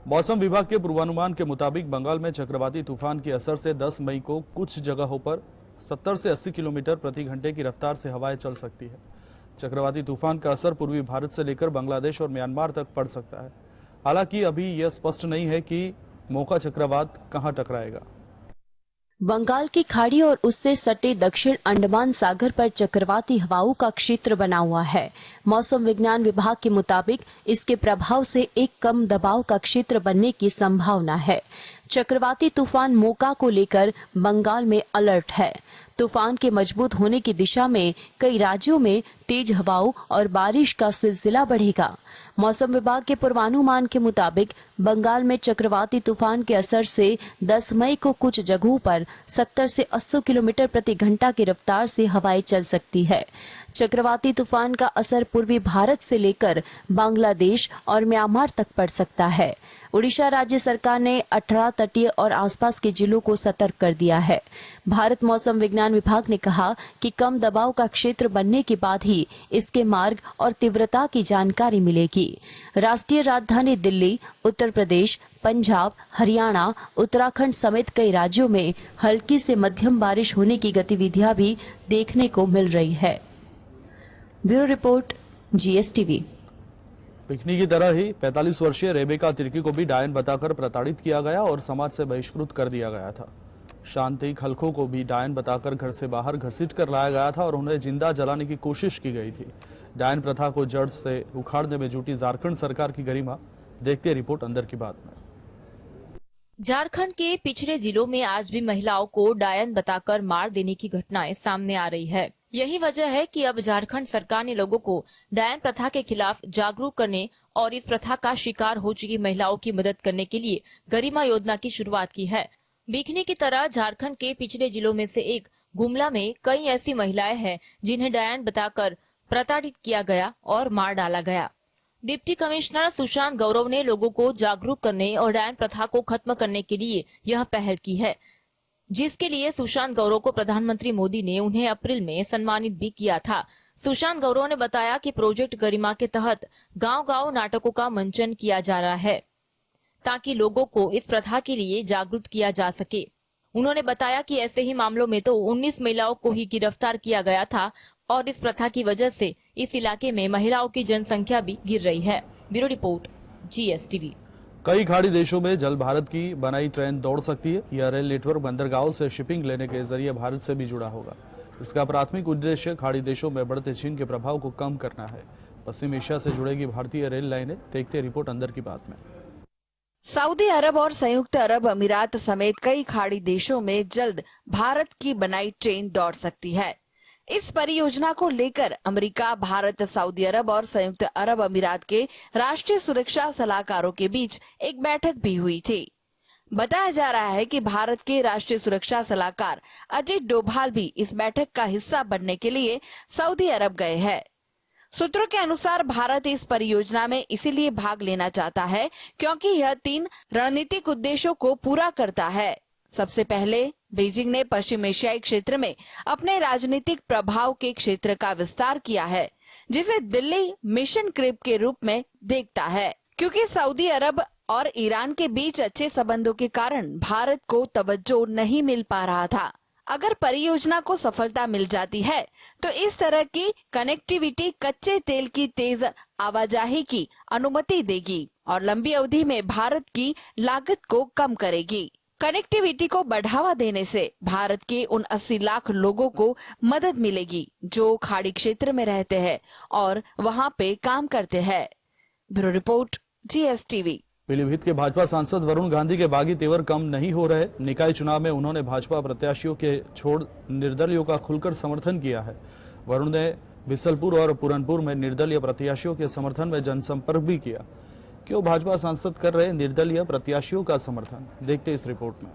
मौसम विभाग के पूर्वानुमान के मुताबिक बंगाल में चक्रवाती तूफान के असर से 10 मई को कुछ जगहों पर 70 से 80 किलोमीटर प्रति घंटे की रफ्तार से हवाएं चल सकती है। चक्रवाती तूफान का असर पूर्वी भारत से लेकर बांग्लादेश और म्यांमार तक पड़ सकता है। हालांकि अभी यह स्पष्ट नहीं है कि मोका चक्रवात कहां टकराएगा। बंगाल की खाड़ी और उससे सटे दक्षिण अंडमान सागर पर चक्रवाती हवाओं का क्षेत्र बना हुआ है। मौसम विज्ञान विभाग के मुताबिक इसके प्रभाव से एक कम दबाव का क्षेत्र बनने की संभावना है। चक्रवाती तूफान मोका को लेकर बंगाल में अलर्ट है। तूफान के मजबूत होने की दिशा में कई राज्यों में तेज हवाओं और बारिश का सिलसिला बढ़ेगा। मौसम विभाग के पूर्वानुमान के मुताबिक बंगाल में चक्रवाती तूफान के असर से 10 मई को कुछ जगहों पर 70 से 80 किलोमीटर प्रति घंटा की रफ्तार से हवाएं चल सकती है। चक्रवाती तूफान का असर पूर्वी भारत से लेकर बांग्लादेश और म्यांमार तक पड़ सकता है। उड़ीसा राज्य सरकार ने 18 तटीय और आसपास के जिलों को सतर्क कर दिया है। भारत मौसम विज्ञान विभाग ने कहा कि कम दबाव का क्षेत्र बनने के बाद ही इसके मार्ग और तीव्रता की जानकारी मिलेगी। राष्ट्रीय राजधानी दिल्ली, उत्तर प्रदेश, पंजाब, हरियाणा, उत्तराखंड समेत कई राज्यों में हल्की से मध्यम बारिश होने की गतिविधियां भी देखने को मिल रही है। Bureau report, GSTV। पिकनी की तरह ही 45 वर्षीय रेबेका तिर्की को भी डायन बताकर प्रताड़ित किया गया और समाज से बहिष्कृत कर दिया गया था। शांति खलखो को भी डायन बताकर घर से बाहर घसीट कर लाया गया था और उन्हें जिंदा जलाने की कोशिश की गई थी। डायन प्रथा को जड़ से उखाड़ने में जुटी झारखंड सरकार की गरिमा। देखते रिपोर्ट अंदर की बात में। झारखंड के पिछड़े जिलों में आज भी महिलाओं को डायन बताकर मार देने की घटनाएं सामने आ रही है। यही वजह है कि अब झारखंड सरकार ने लोगों को डायन प्रथा के खिलाफ जागरूक करने और इस प्रथा का शिकार हो चुकी महिलाओं की मदद करने के लिए गरिमा योजना की शुरुआत की है। बिकनी की तरह झारखंड के पिछड़े जिलों में से एक गुमला में कई ऐसी महिलाएं हैं जिन्हें डायन बताकर प्रताड़ित किया गया और मार डाला गया। डिप्टी कमिश्नर सुशांत गौरव ने लोगों को जागरूक करने और डायन प्रथा को खत्म करने के लिए यह पहल की है, जिसके लिए सुशांत गौरव को प्रधानमंत्री मोदी ने उन्हें अप्रैल में सम्मानित भी किया था। सुशांत गौरव ने बताया कि प्रोजेक्ट गरिमा के तहत गांव-गांव नाटकों का मंचन किया जा रहा है ताकि लोगों को इस प्रथा के लिए जागरूक किया जा सके। उन्होंने बताया कि ऐसे ही मामलों में तो 19 महिलाओं को ही गिरफ्तार किया गया था और इस प्रथा की वजह से इस इलाके में महिलाओं की जनसंख्या भी गिर रही है। Bureau report, GSTV। कई खाड़ी देशों में जल भारत की बनाई ट्रेन दौड़ सकती है। यह रेल नेटवर्क बंदरगाहों से शिपिंग लेने के जरिए भारत से भी जुड़ा होगा। इसका प्राथमिक उद्देश्य खाड़ी देशों में बढ़ते चीन के प्रभाव को कम करना है। पश्चिम एशिया से जुड़ेगी भारतीय रेल लाइनें। देखते रिपोर्ट अंदर की बात में। सऊदी अरब और संयुक्त अरब अमीरात समेत कई खाड़ी देशों में जल्द भारत की बनाई ट्रेन दौड़ सकती है। इस परियोजना को लेकर अमेरिका, भारत, सऊदी अरब और संयुक्त अरब अमीरात के राष्ट्रीय सुरक्षा सलाहकारों के बीच एक बैठक भी हुई थी। बताया जा रहा है कि भारत के राष्ट्रीय सुरक्षा सलाहकार अजीत डोभाल भी इस बैठक का हिस्सा बनने के लिए सऊदी अरब गए हैं। सूत्रों के अनुसार भारत इस परियोजना में इसीलिए भाग लेना चाहता है क्योंकि यह 3 रणनीतिक उद्देश्यों को पूरा करता है। सबसे पहले बीजिंग ने पश्चिम एशियाई क्षेत्र में अपने राजनीतिक प्रभाव के क्षेत्र का विस्तार किया है, जिसे दिल्ली मिशन क्रीप के रूप में देखता है। क्योंकि सऊदी अरब और ईरान के बीच अच्छे संबंधों के कारण भारत को तवज्जो नहीं मिल पा रहा था। अगर परियोजना को सफलता मिल जाती है तो इस तरह की कनेक्टिविटी कच्चे तेल की तेज आवाजाही की अनुमति देगी और लंबी अवधि में भारत की लागत को कम करेगी। कनेक्टिविटी को बढ़ावा देने से भारत के उन 80 लाख लोगों को मदद मिलेगी जो खाड़ी क्षेत्र में रहते हैं और वहां पे काम करते हैं। Bureau report, GSTV। पीलीभीत के भाजपा सांसद वरुण गांधी के बागी तेवर कम नहीं हो रहे। निकाय चुनाव में उन्होंने भाजपा प्रत्याशियों के छोड़ निर्दलीयों का खुलकर समर्थन किया है। वरुण ने बिसलपुर और पूरनपुर में निर्दलीय प्रत्याशियों के समर्थन में जनसंपर्क भी किया। क्यों भाजपा सांसद कर रहे निर्दलीय प्रत्याशियों का समर्थन, देखते इस रिपोर्ट में।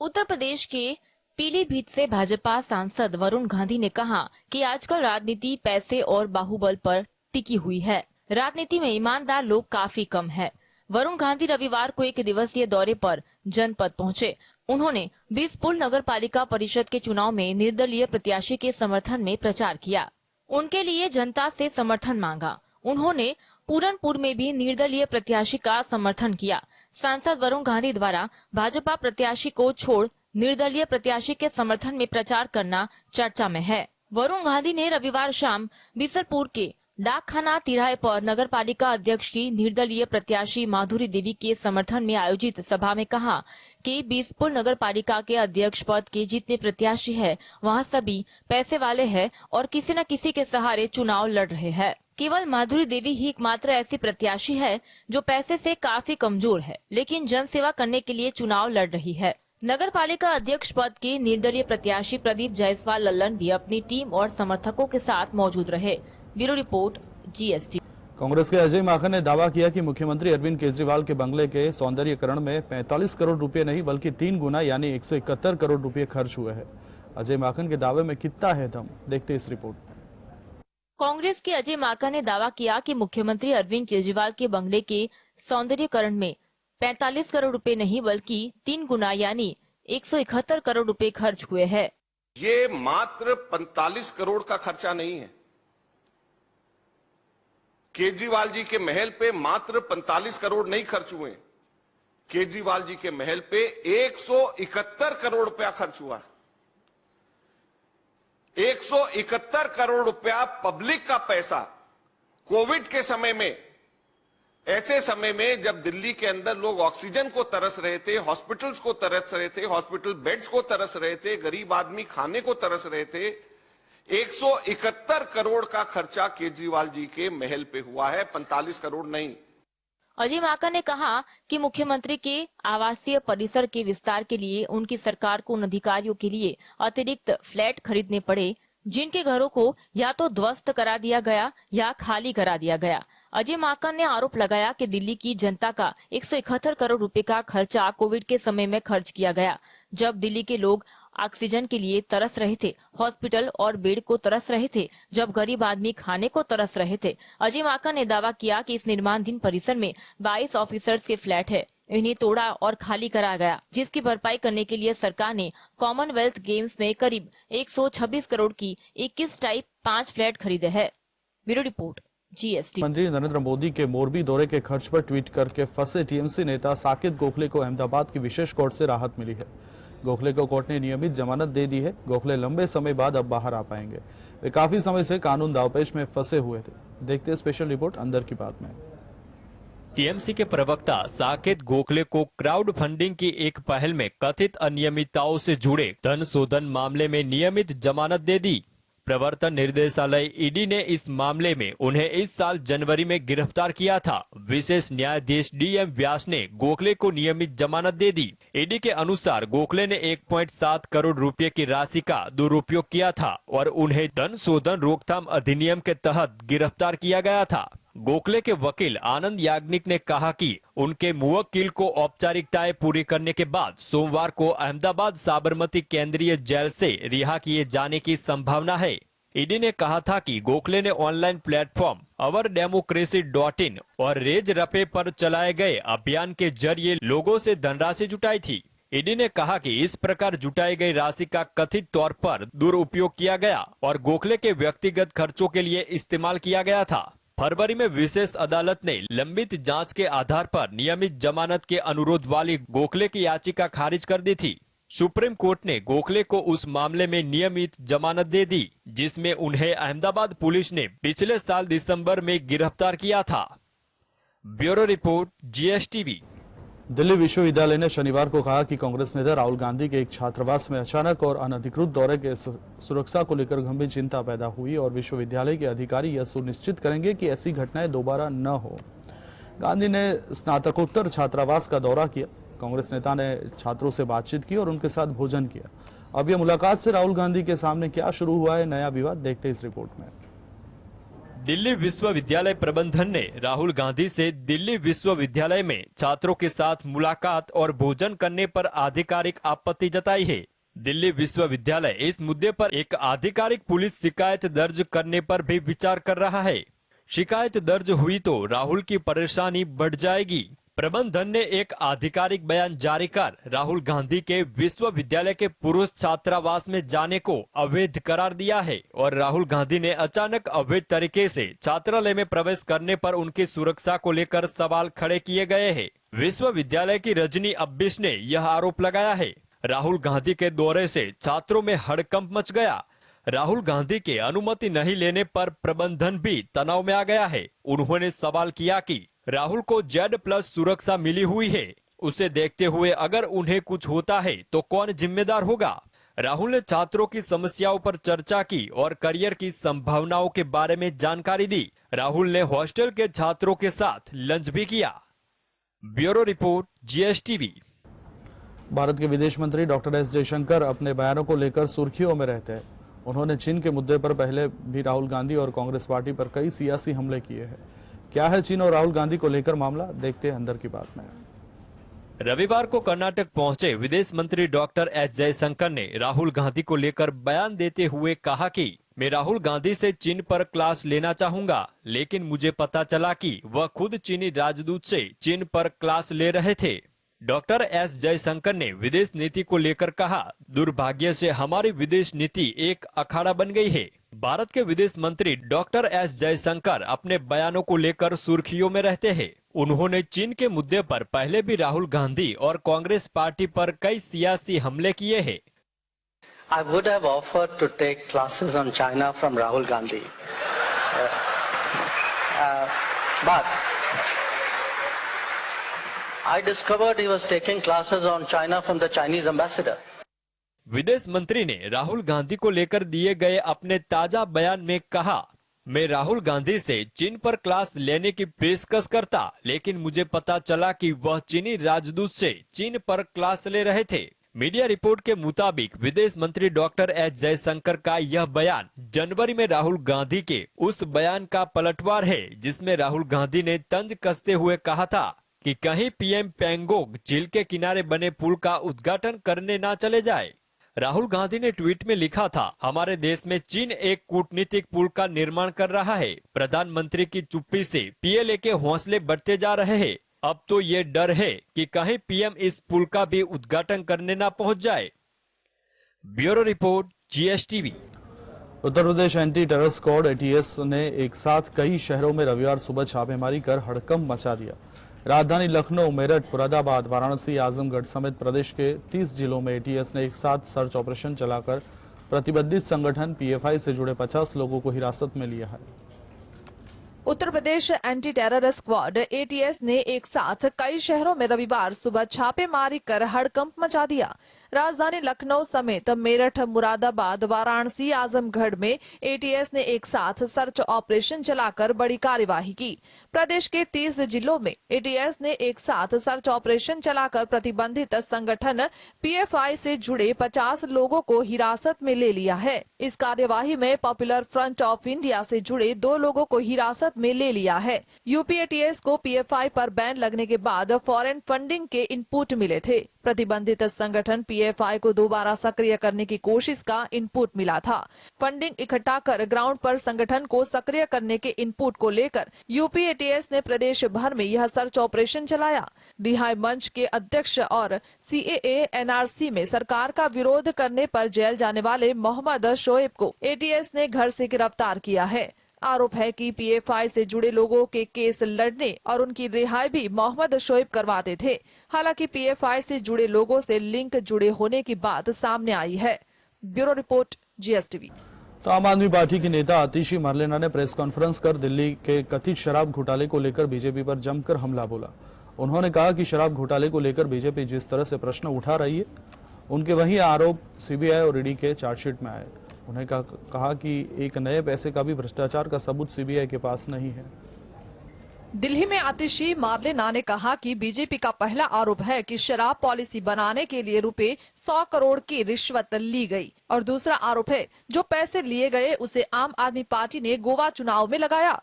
उत्तर प्रदेश के पीलीभीत से भाजपा सांसद वरुण गांधी ने कहा कि आजकल राजनीति पैसे और बाहुबल पर टिकी हुई है। राजनीति में ईमानदार लोग काफी कम है। वरुण गांधी रविवार को 1 दिवसीय दौरे पर जनपद पहुंचे। उन्होंने बिसपुर नगर पालिका परिषद के चुनाव में निर्दलीय प्रत्याशी के समर्थन में प्रचार किया। उनके लिए जनता से समर्थन मांगा। उन्होंने पूरनपुर में भी निर्दलीय प्रत्याशी का समर्थन किया। सांसद वरुण गांधी द्वारा भाजपा प्रत्याशी को छोड़ निर्दलीय प्रत्याशी के समर्थन में प्रचार करना चर्चा में है। वरुण गांधी ने रविवार शाम बिसरपुर के डाकखाना तिराहे पर नगर पालिका अध्यक्ष की निर्दलीय प्रत्याशी माधुरी देवी के समर्थन में आयोजित सभा में कहा कि बिसपुर नगर पालिका के अध्यक्ष पद के जितने प्रत्याशी हैं, वहां सभी पैसे वाले हैं और किसी न किसी के सहारे चुनाव लड़ रहे हैं। केवल माधुरी देवी ही एकमात्र ऐसी प्रत्याशी है जो पैसे से काफी कमजोर है, लेकिन जन सेवा करने के लिए चुनाव लड़ रही है। नगर पालिका अध्यक्ष पद के निर्दलीय प्रत्याशी प्रदीप जायसवाल लल्लन भी अपनी टीम और समर्थकों के साथ मौजूद रहे। Bureau report, GST। कांग्रेस के अजय माकन ने दावा किया कि मुख्यमंत्री अरविंद केजरीवाल के बंगले के सौंदर्यीकरण में 45 करोड़ रुपए नहीं बल्कि 3 गुना यानी 171 करोड़ रुपए खर्च हुए हैं। अजय माकन के दावे में कितना है दम, देखते इस रिपोर्ट में। कांग्रेस के अजय माकन ने दावा किया कि मुख्यमंत्री अरविंद केजरीवाल के बंगले के सौंदर्यीकरण में 45 करोड़ रुपए नहीं बल्कि 3 गुना यानी 171 करोड़ रुपए खर्च हुए हैं। ये मात्र 45 करोड़ का खर्चा नहीं है। केजरीवाल जी के महल पे मात्र 45 करोड़ नहीं खर्च हुए। केजरीवाल जी के महल पे 171 करोड़ रुपया खर्च हुआ है। 171 करोड़ रुपया पब्लिक का पैसा कोविड के समय में, ऐसे समय में जब दिल्ली के अंदर लोग ऑक्सीजन को तरस रहे थे, हॉस्पिटल्स को तरस रहे थे, हॉस्पिटल बेड्स को तरस रहे थे, गरीब आदमी खाने को तरस रहे थे, 171 करोड़ का खर्चा केजरीवाल जी के महल पे हुआ है, 45 करोड़ नहीं। अजय माकन ने कहा कि मुख्यमंत्री के आवासीय परिसर के विस्तार के लिए उनकी सरकार को उन अधिकारियों के लिए अतिरिक्त फ्लैट खरीदने पड़े जिनके घरों को या तो ध्वस्त करा दिया गया या खाली करा दिया गया। अजय माकन ने आरोप लगाया कि दिल्ली की जनता का 171 करोड़ रुपए का खर्चा कोविड के समय में खर्च किया गया, जब दिल्ली के लोग ऑक्सीजन के लिए तरस रहे थे, हॉस्पिटल और बेड को तरस रहे थे, जब गरीब आदमी खाने को तरस रहे थे। अजय माकन ने दावा किया कि इस निर्माणाधीन परिसर में 22 ऑफिसर्स के फ्लैट है, इन्हें तोड़ा और खाली करा गया, जिसकी भरपाई करने के लिए सरकार ने कॉमनवेल्थ गेम्स में करीब 126 करोड़ की 21 टाइप 5 फ्लैट खरीदे हैं। Bureau report, GST। मंत्री नरेंद्र मोदी के मोरबी दौरे के खर्च पर ट्वीट करके फंसे टीएमसी नेता साकेत गोखले को अहमदाबाद की विशेष कोर्ट से राहत मिली है। गोखले को कोर्ट ने नियमित जमानत दे दी है। गोखले लंबे समय बाद अब बाहर आ पाएंगे। वे काफी समय से कानून दावपेच में फंसे हुए थे। देखते हैं स्पेशल रिपोर्ट अंदर की बात में। टीएमसी के प्रवक्ता साकेत गोखले को क्राउड फंडिंग की एक पहल में कथित अनियमितताओं से जुड़े धन शोधन मामले में नियमित जमानत दे दी। प्रवर्तन निर्देशालय ईडी ने इस मामले में उन्हें इस साल जनवरी में गिरफ्तार किया था। विशेष न्यायाधीश डीएम व्यास ने गोखले को नियमित जमानत दे दी। ईडी के अनुसार गोखले ने 1.7 करोड़ रुपए की राशि का दुरुपयोग किया था और उन्हें धन शोधन रोकथाम अधिनियम के तहत गिरफ्तार किया गया था। गोखले के वकील आनंद याग्निक ने कहा कि उनके मुवक्किल को औपचारिकताएं पूरी करने के बाद सोमवार को अहमदाबाद साबरमती केंद्रीय जेल से रिहा किए जाने की संभावना है। ईडी ने कहा था कि गोखले ने ऑनलाइन प्लेटफॉर्म ourdemocracy.in और रेज रपे पर चलाए गए अभियान के जरिए लोगों से धनराशि जुटाई थी। ईडी ने कहा कि इस प्रकार जुटाई गई राशि का कथित तौर पर दुरुपयोग किया गया और गोखले के व्यक्तिगत खर्चों के लिए इस्तेमाल किया गया था। फरवरी में विशेष अदालत ने लंबित जांच के आधार पर नियमित जमानत के अनुरोध वाली गोखले की याचिका खारिज कर दी थी। सुप्रीम कोर्ट ने गोखले को उस मामले में नियमित जमानत दे दी, जिसमें उन्हें अहमदाबाद पुलिस ने पिछले साल दिसंबर में गिरफ्तार किया था। Bureau report, GSTV। दिल्ली विश्वविद्यालय ने शनिवार को कहा कि कांग्रेस नेता राहुल गांधी के एक छात्रावास में अचानक और अनधिकृत दौरे के सुरक्षा को लेकर गंभीर चिंता पैदा हुई और विश्वविद्यालय के अधिकारी यह सुनिश्चित करेंगे कि ऐसी घटनाएं दोबारा न हो। गांधी ने स्नातकोत्तर छात्रावास का दौरा किया। कांग्रेस नेता ने छात्रों से बातचीत की और उनके साथ भोजन किया। अब यह मुलाकात से राहुल गांधी के सामने क्या शुरू हुआ है, नया विवाद, देखते इस रिपोर्ट में। दिल्ली विश्वविद्यालय प्रबंधन ने राहुल गांधी से दिल्ली विश्वविद्यालय में छात्रों के साथ मुलाकात और भोजन करने पर आधिकारिक आपत्ति जताई है। दिल्ली विश्वविद्यालय इस मुद्दे पर एक आधिकारिक पुलिस शिकायत दर्ज करने पर भी विचार कर रहा है। शिकायत दर्ज हुई तो राहुल की परेशानी बढ़ जाएगी। प्रबंधन ने एक आधिकारिक बयान जारी कर राहुल गांधी के विश्वविद्यालय के पुरुष छात्रावास में जाने को अवैध करार दिया है और राहुल गांधी ने अचानक अवैध तरीके से छात्रालय में प्रवेश करने पर उनकी सुरक्षा को लेकर सवाल खड़े किए गए हैं। विश्वविद्यालय की रजनी अब्बिश ने यह आरोप लगाया है। राहुल गांधी के दौरे से छात्रों में हड़कंप मच गया। राहुल गांधी के अनुमति नहीं लेने पर प्रबंधन भी तनाव में आ गया है। उन्होंने सवाल किया कि राहुल को Z+ सुरक्षा मिली हुई है, उसे देखते हुए अगर उन्हें कुछ होता है तो कौन जिम्मेदार होगा। राहुल ने छात्रों की समस्याओं पर चर्चा की और करियर की संभावनाओं के बारे में जानकारी दी। राहुल ने हॉस्टल के छात्रों के साथ लंच भी किया। Bureau report, GSTV। भारत के विदेश मंत्री डॉक्टर एस जयशंकर अपने बयानों को लेकर सुर्खियों में रहते हैं। उन्होंने चीन के मुद्दे पर पहले भी राहुल गांधी और कांग्रेस पार्टी पर कई सियासी हमले किए हैं। क्या है चीन और राहुल गांधी को लेकर मामला, देखते हैं अंदर की बात में। रविवार को कर्नाटक पहुंचे विदेश मंत्री डॉक्टर एस जयशंकर ने राहुल गांधी को लेकर बयान देते हुए कहा कि मैं राहुल गांधी से चीन पर क्लास लेना चाहूंगा, लेकिन मुझे पता चला कि वह खुद चीनी राजदूत से चीन पर क्लास ले रहे थे। डॉक्टर एस जयशंकर ने विदेश नीति को लेकर कहा, दुर्भाग्य से हमारी विदेश नीति एक अखाड़ा बन गई है। भारत के विदेश मंत्री डॉक्टर एस जयशंकर अपने बयानों को लेकर सुर्खियों में रहते हैं। उन्होंने चीन के मुद्दे पर पहले भी राहुल गांधी और कांग्रेस पार्टी पर कई सियासी हमले किए हैं। I would have offered to take classes on China from Rahul Gandhi, but I discovered he was taking classes on China from the Chinese ambassador. विदेश मंत्री ने राहुल गांधी को लेकर दिए गए अपने ताजा बयान में कहा, मैं राहुल गांधी से चीन पर क्लास लेने की पेशकश करता, लेकिन मुझे पता चला कि वह चीनी राजदूत से चीन पर क्लास ले रहे थे। मीडिया रिपोर्ट के मुताबिक विदेश मंत्री डॉक्टर एस जयशंकर का यह बयान जनवरी में राहुल गांधी के उस बयान का पलटवार है जिसमें राहुल गांधी ने तंज कसते हुए कहा था कि कहीं पीएम पेंगोंग झील के किनारे बने पुल का उद्घाटन करने ना चले जाए। राहुल गांधी ने ट्वीट में लिखा था, हमारे देश में चीन एक कूटनीतिक पुल का निर्माण कर रहा है। प्रधानमंत्री की चुप्पी से PLA के हौसले बढ़ते जा रहे हैं। अब तो ये डर है कि कहीं पीएम इस पुल का भी उद्घाटन करने ना पहुंच जाए। Bureau report, GSTV। Uttar Pradesh anti terror squad ATS ने एक साथ कई शहरों में रविवार सुबह छापेमारी कर हड़कंप मचा दिया। राजधानी लखनऊ, मेरठ, मुरादाबाद, वाराणसी, आजमगढ़ समेत प्रदेश के 30 जिलों में ATS ने एक साथ सर्च ऑपरेशन चलाकर प्रतिबंधित संगठन PFI से जुड़े 50 लोगों को हिरासत में लिया है। Uttar Pradesh anti terror squad ATS ने एक साथ कई शहरों में रविवार सुबह छापेमारी कर हड़कंप मचा दिया। राजधानी लखनऊ समेत मेरठ, मुरादाबाद, वाराणसी, आजमगढ़ में ATS ने एक साथ सर्च ऑपरेशन चलाकर बड़ी कार्यवाही की। प्रदेश के 30 जिलों में ATS ने एक साथ सर्च ऑपरेशन चलाकर प्रतिबंधित संगठन PFI से जुड़े 50 लोगों को हिरासत में ले लिया है। इस कार्यवाही में पॉपुलर फ्रंट ऑफ इंडिया से जुड़े 2 लोगों को हिरासत में ले लिया है। यूपी ATS को PFI पर बैन लगने के बाद फॉरेन फंडिंग के इनपुट मिले थे। प्रतिबंधित संगठन PFI को दोबारा सक्रिय करने की कोशिश का इनपुट मिला था। फंडिंग इकट्ठा कर ग्राउंड पर संगठन को सक्रिय करने के इनपुट को लेकर यूपी ATS ने प्रदेश भर में यह सर्च ऑपरेशन चलाया। रिहाई मंच के अध्यक्ष और CAA NRC में सरकार का विरोध करने पर जेल जाने वाले मोहम्मद शोएब को ATS ने घर से गिरफ्तार किया है। आरोप है कि PFI से जुड़े लोगों के केस लड़ने और उनकी रिहाई भी मोहम्मद शोएब करवाते थे। हालांकि PFI से जुड़े लोगों से लिंक जुड़े होने की बात सामने आई है। Bureau report, GSTV। तो आम आदमी पार्टी की नेता आतिशी मरलेना ने प्रेस कॉन्फ्रेंस कर दिल्ली के कथित शराब घोटाले को लेकर बीजेपी पर जमकर हमला बोला। उन्होंने कहा कि शराब घोटाले को लेकर बीजेपी जिस तरह से प्रश्न उठा रही है, उनके वही आरोप CBI और ED के चार्जशीट में आए। उन्हें कहा कि एक नए पैसे का भी भ्रष्टाचार का सबूत CBI के पास नहीं है। दिल्ली में आतिशी मारलेना ने कहा कि बीजेपी का पहला आरोप है कि शराब पॉलिसी बनाने के लिए रुपए 100 करोड़ की रिश्वत ली गई और दूसरा आरोप है जो पैसे लिए गए उसे आम आदमी पार्टी ने गोवा चुनाव में लगाया।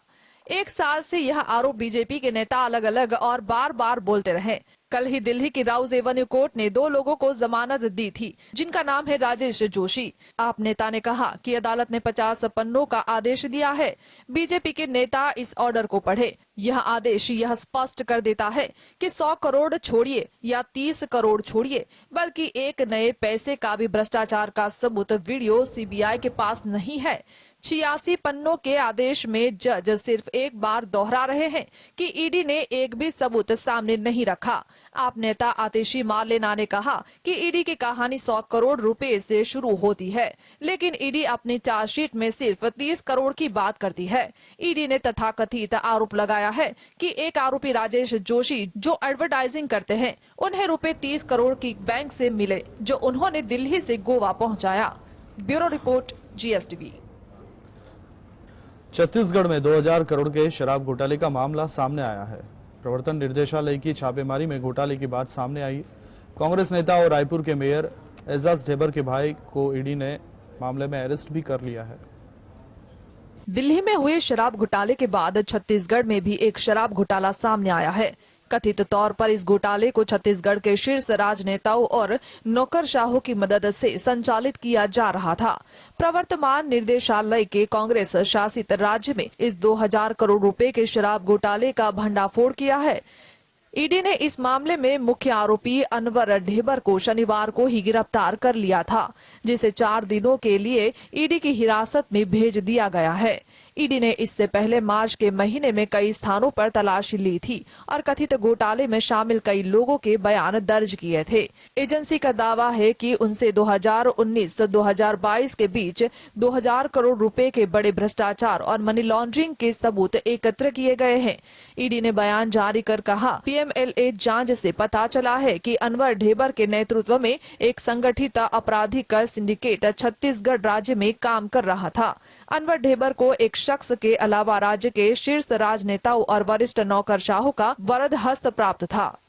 1 साल से यह आरोप बीजेपी के नेता अलग अलग और बार बार बोलते रहे। कल ही दिल्ली की राउज एवेन्यू कोर्ट ने 2 लोगों को जमानत दी थी, जिनका नाम है राजेश जोशी। आप नेता ने कहा कि अदालत ने 50 पन्नों का आदेश दिया है। बीजेपी के नेता इस ऑर्डर को पढ़े। यह आदेश यह स्पष्ट कर देता है कि 100 करोड़ छोड़िए या 30 करोड़ छोड़िए, बल्कि एक नए पैसे का भी भ्रष्टाचार का सबूत वीडियो सीबीआई के पास नहीं है। 86 पन्नों के आदेश में जज सिर्फ एक बार दोहरा रहे हैं कि ईडी ने एक भी सबूत सामने नहीं रखा। आप नेता आतिशी मार्लेना ने कहा कि ईडी की कहानी 100 करोड़ रुपए से शुरू होती है, लेकिन ईडी अपनी चार्जशीट में सिर्फ 30 करोड़ की बात करती है। ईडी ने तथाकथित आरोप लगाया है कि एक आरोपी राजेश जोशी जो एडवर्टाइजिंग करते हैं, उन्हें रुपए 30 करोड़ की बैंक से मिले, जो उन्होंने दिल्ली से गोवा पहुंचाया। Bureau report, GSTV। छत्तीसगढ़ में 2000 करोड़ के शराब घोटाले का मामला सामने आया है। प्रवर्तन निर्देशालय की छापेमारी में घोटाले की बात सामने आई। कांग्रेस नेता और रायपुर के मेयर एजाज ढेबर के भाई को ईडी ने मामले में अरेस्ट भी कर लिया है। दिल्ली में हुए शराब घोटाले के बाद छत्तीसगढ़ में भी एक शराब घोटाला सामने आया है। कथित तौर पर इस घोटाले को छत्तीसगढ़ के शीर्ष राजनेताओं और नौकरशाहों की मदद से संचालित किया जा रहा था। प्रवर्तमान निर्देशालय के कांग्रेस शासित राज्य में इस 2000 करोड़ रुपए के शराब घोटाले का भंडाफोड़ किया है। ईडी ने इस मामले में मुख्य आरोपी अनवर ढेबर को शनिवार को ही गिरफ्तार कर लिया था, जिसे 4 दिनों के लिए ईडी की हिरासत में भेज दिया गया है। ईडी ने इससे पहले मार्च के महीने में कई स्थानों पर तलाशी ली थी और कथित घोटाले में शामिल कई लोगों के बयान दर्ज किए थे। एजेंसी का दावा है कि उनसे 2019-2022 के बीच 2000 करोड़ रुपए के बड़े भ्रष्टाचार और मनी लॉन्ड्रिंग के सबूत एकत्र किए गए हैं। ईडी ने बयान जारी कर कहा, पीएमएलए जांच से पता चला है कि अनवर ढेबर के नेतृत्व में एक संगठित आपराधिक सिंडिकेट छत्तीसगढ़ राज्य में काम कर रहा था। अनवर ढेबर को एक शख्स के अलावा राज्य के शीर्ष राजनेताओं और वरिष्ठ नौकरशाहों का वरद हस्त प्राप्त था।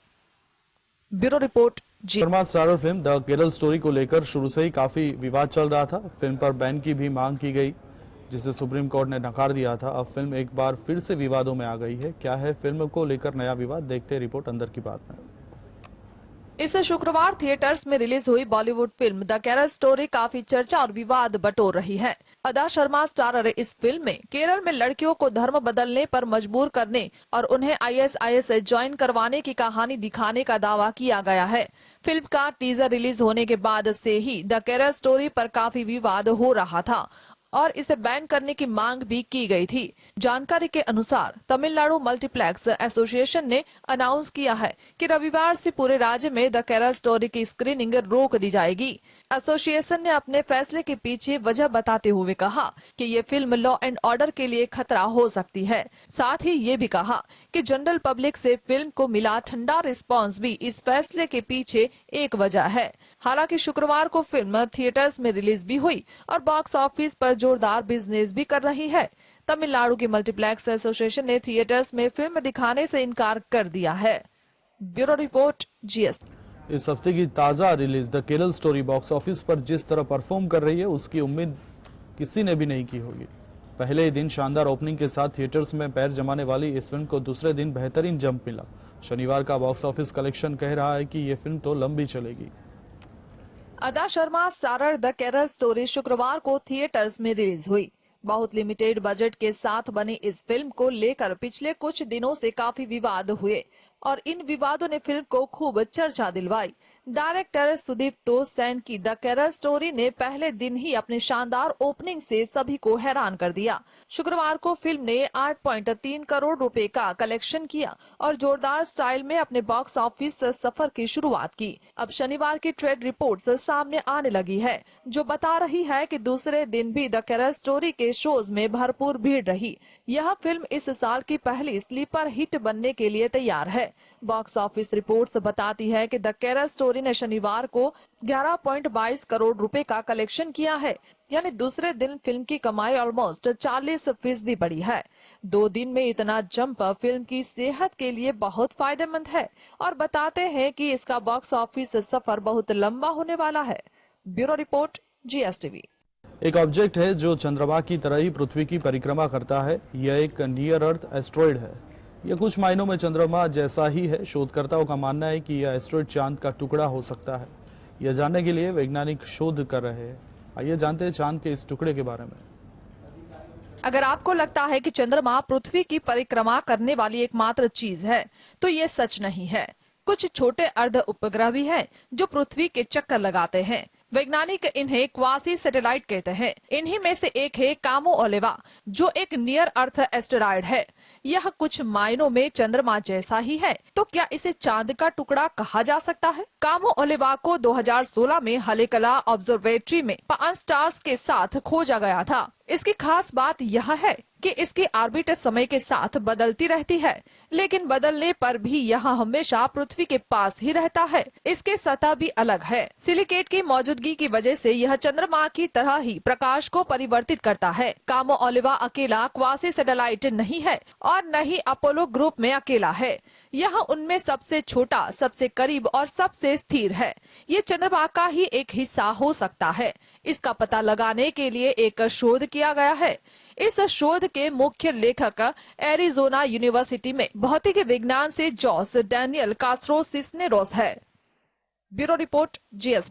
ब्यूरो रिपोर्ट, जी। Sharma starrer film the Kerala story को लेकर शुरू से ही काफी विवाद चल रहा था। फिल्म पर बैन की भी मांग की गई, जिसे सुप्रीम कोर्ट ने नकार दिया था। अब फिल्म एक बार फिर से विवादों में आ गई है। क्या है फिल्म को लेकर नया विवाद, देखते हैं रिपोर्ट अंदर की बात में। इस शुक्रवार थिएटर्स में रिलीज हुई Bollywood film the Kerala story काफी चर्चा और विवाद बटोर रही है। अदा शर्मा स्टारर इस फिल्म में केरल में लड़कियों को धर्म बदलने पर मजबूर करने और उन्हें ISIS ज्वाइन करवाने की कहानी दिखाने का दावा किया गया है। फिल्म का टीजर रिलीज होने के बाद से ही द केरल स्टोरी पर काफी विवाद हो रहा था और इसे बैन करने की मांग भी की गई थी। जानकारी के अनुसार तमिलनाडु मल्टीप्लेक्स एसोसिएशन ने अनाउंस किया है कि रविवार से पूरे राज्य में द केरल स्टोरी की स्क्रीनिंग रोक दी जाएगी। एसोसिएशन ने अपने फैसले के पीछे वजह बताते हुए कहा कि ये फिल्म लॉ एंड ऑर्डर के लिए खतरा हो सकती है। साथ ही ये भी कहा कि जनरल पब्लिक से फिल्म को मिला ठंडा रिस्पॉन्स भी इस फैसले के पीछे एक वजह है। हालांकि शुक्रवार को फिल्म थिएटर्स में रिलीज भी हुई और बॉक्स ऑफिस पर जोरदार बिजनेस भी कर रही है। तमिलनाडु की मल्टीप्लेक्स एसोसिएशन ने थिएटर्स में फिल्म दिखाने से इनकार कर दिया है। Bureau report, GS। इस हफ्ते की ताजा release the Kerala story box office पर जिस तरह परफॉर्म कर रही है, उसकी उम्मीद किसी ने भी नहीं की होगी। पहले ही दिन शानदार ओपनिंग के साथ थिएटर्स में पैर जमाने वाली इस फिल्म को दूसरे दिन बेहतरीन जंप मिला। शनिवार का बॉक्स ऑफिस कलेक्शन कह रहा है कि ये फिल्म तो लंबी चलेगी। अदा Sharma starrer the Kerala story शुक्रवार को थिएटर्स में रिलीज हुई। बहुत लिमिटेड बजट के साथ बनी इस फिल्म को लेकर पिछले कुछ दिनों से काफी विवाद हुए और इन विवादों ने फिल्म को खूब चर्चा दिलवाई। डायरेक्टर सुदीप्तो सेन की द केरल स्टोरी ने पहले दिन ही अपने शानदार ओपनिंग से सभी को हैरान कर दिया। शुक्रवार को फिल्म ने 8.3 करोड़ रुपए का कलेक्शन किया और जोरदार स्टाइल में अपने बॉक्स ऑफिस सफर की शुरुआत की। अब शनिवार की ट्रेड रिपोर्ट्स सामने आने लगी है, जो बता रही है कि दूसरे दिन भी द केरल स्टोरी के शोज में भरपूर भीड़ रही। यह फिल्म इस साल की पहली स्लीपर हिट बनने के लिए तैयार है। बॉक्स ऑफिस रिपोर्ट्स बताती है कि द केरल स्टोरी ने शनिवार को 11.22 करोड़ रुपए का कलेक्शन किया है, यानी दूसरे दिन फिल्म की कमाई ऑलमोस्ट 40% बढ़ी है। 2 दिन में इतना जंप फिल्म की सेहत के लिए बहुत फायदेमंद है और बताते हैं कि इसका बॉक्स ऑफिस सफर बहुत लंबा होने वाला है। Bureau report, GSTV। एक ऑब्जेक्ट है जो चंद्रमा की तरह ही पृथ्वी की परिक्रमा करता है। यह एक नियर अर्थ एस्ट्रॉइड है। यह कुछ मायनों में चंद्रमा जैसा ही है। शोधकर्ताओं का मानना है कि यह एस्ट्रॉइड चांद का टुकड़ा हो सकता है। यह जानने के लिए वैज्ञानिक शोध कर रहे हैं। आइए जानते हैं चांद के इस टुकड़े के बारे में। अगर आपको लगता है कि चंद्रमा पृथ्वी की परिक्रमा करने वाली एकमात्र चीज है, तो ये सच नहीं है। कुछ छोटे अर्ध उपग्रह भी हैं जो पृथ्वी के चक्कर लगाते हैं। वैज्ञानिक इन्हें क्वासी सैटेलाइट कहते हैं। इन्हीं में से एक है कामो ओलेवा, जो एक नियर अर्थ एस्टेरॉयड है। यह कुछ मायनों में चंद्रमा जैसा ही है, तो क्या इसे चांद का टुकड़ा कहा जा सकता है? कामो ओलेवा को 2016 में हलेकला ऑब्जर्वेटरी में 5 स्टार्स के साथ खोजा गया था। इसकी खास बात यह है कि इसकी ऑर्बिट समय के साथ बदलती रहती है, लेकिन बदलने पर भी यह हमेशा पृथ्वी के पास ही रहता है। इसके सतह भी अलग है। सिलिकेट की मौजूदगी की वजह से यह चंद्रमा की तरह ही प्रकाश को परिवर्तित करता है। कामो ओलेवा अकेला क्वासी सैटेलाइट नहीं है और न ही अपोलो ग्रुप में अकेला है। यह उनमें सबसे छोटा, सबसे करीब और सबसे स्थिर है। ये चंद्रमा का ही एक हिस्सा हो सकता है। इसका पता लगाने के लिए एक शोध किया गया है। इस शोध के मुख्य लेखक एरिजोना यूनिवर्सिटी में भौतिक विज्ञान से जॉस डैनियल कास्ट्रो सिस्नेरोस है। Bureau report, GSD।